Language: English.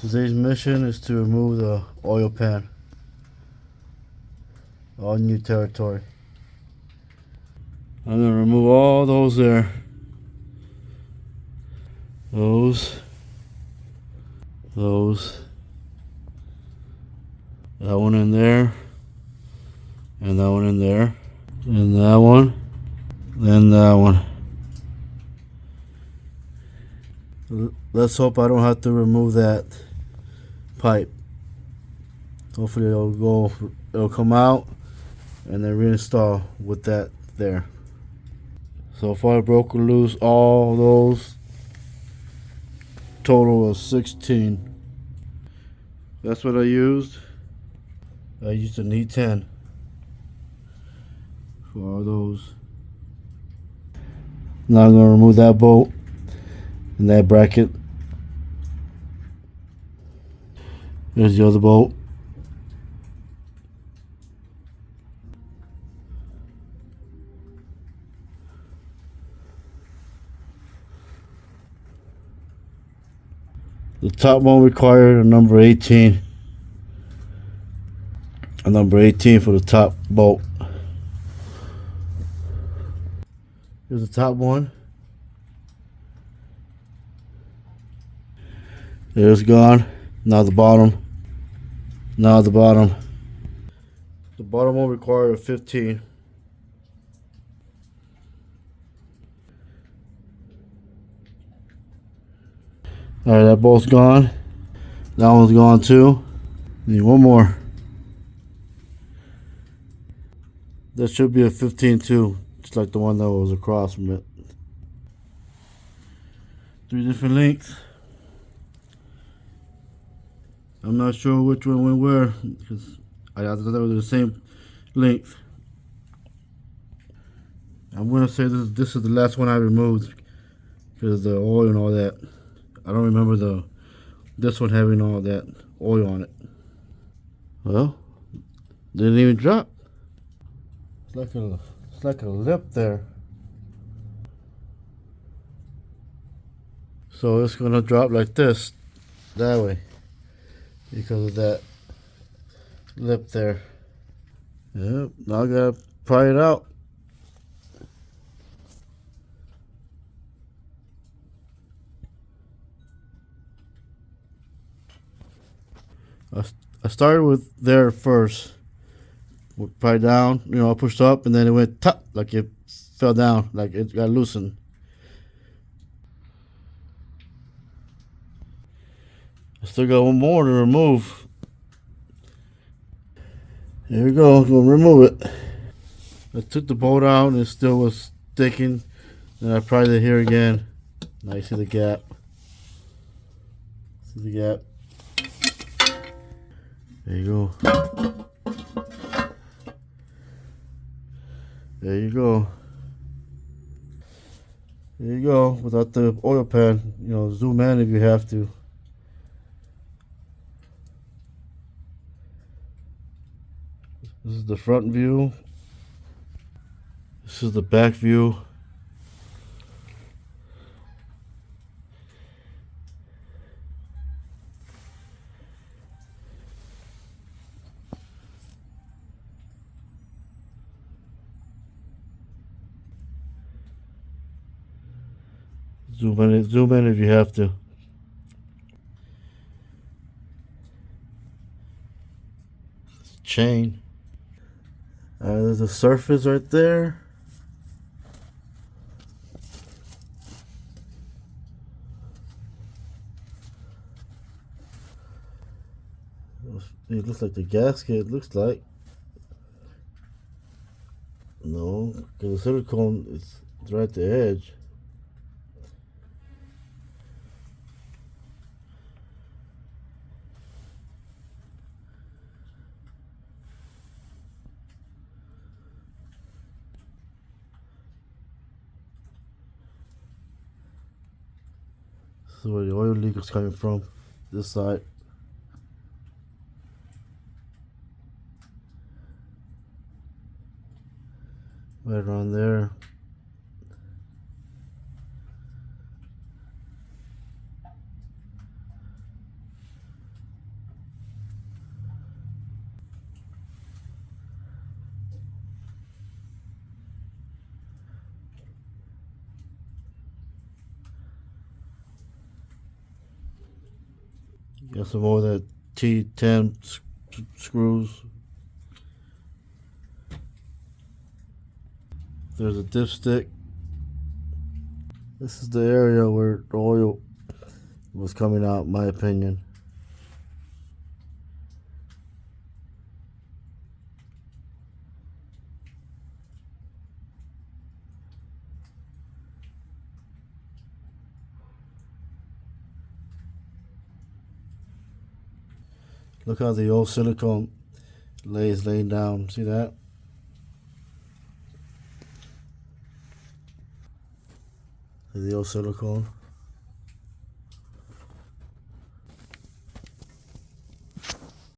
Today's mission is to remove the oil pan. All new territory. I'm gonna remove all those there. Those. That one in there. And that one in there. And that one. Then that one. Let's hope I don't have to remove that pipe. Hopefully it'll come out and then reinstall with that there. So if I broke or loose all those, total of 16. That's what I used. I used an E10 for all those. Now I'm gonna remove that bolt and that bracket. There's the other bolt. The top one required a number 18. A number 18 for the top bolt. Here's the top one. There's gone. Now the bottom. Now the bottom. The bottom one required a 15. Alright, that bolt's gone. That one's gone too. Need one more. That should be a 15 too, just like the one that was across from it. 3 different lengths. I'm not sure which one went where because I thought they were the same length. I'm gonna say this is the last one I removed because of the oil and all that. I don't remember this one having all that oil on it. Well, didn't even drop. It's like a lip there. So it's gonna drop like this, that way, because of that lip there. Yep. Now I gotta pry it out. I started with there first. Pry down, I pushed up and then it went top, like it fell down, like it got loosened. I still got one more to remove. Here we go, I'm gonna remove it. I took the bolt out and it still was sticking. Then I pried it here again. Now you see the gap. See the gap? There you go. There you go. There you go. Without the oil pan, zoom in if you have to. This is the front view. This is the back view. Zoom in if you have to. Chain. There's a surface right there. It looks like the gasket. Looks like. No, because the silicone is right at the edge. This is where the oil leak is coming from, this side. Right around there. Got some more of that T10 screws. There's a dipstick. This is the area where the oil was coming out, in my opinion. Look how the old silicone laying down. See that? The old silicone.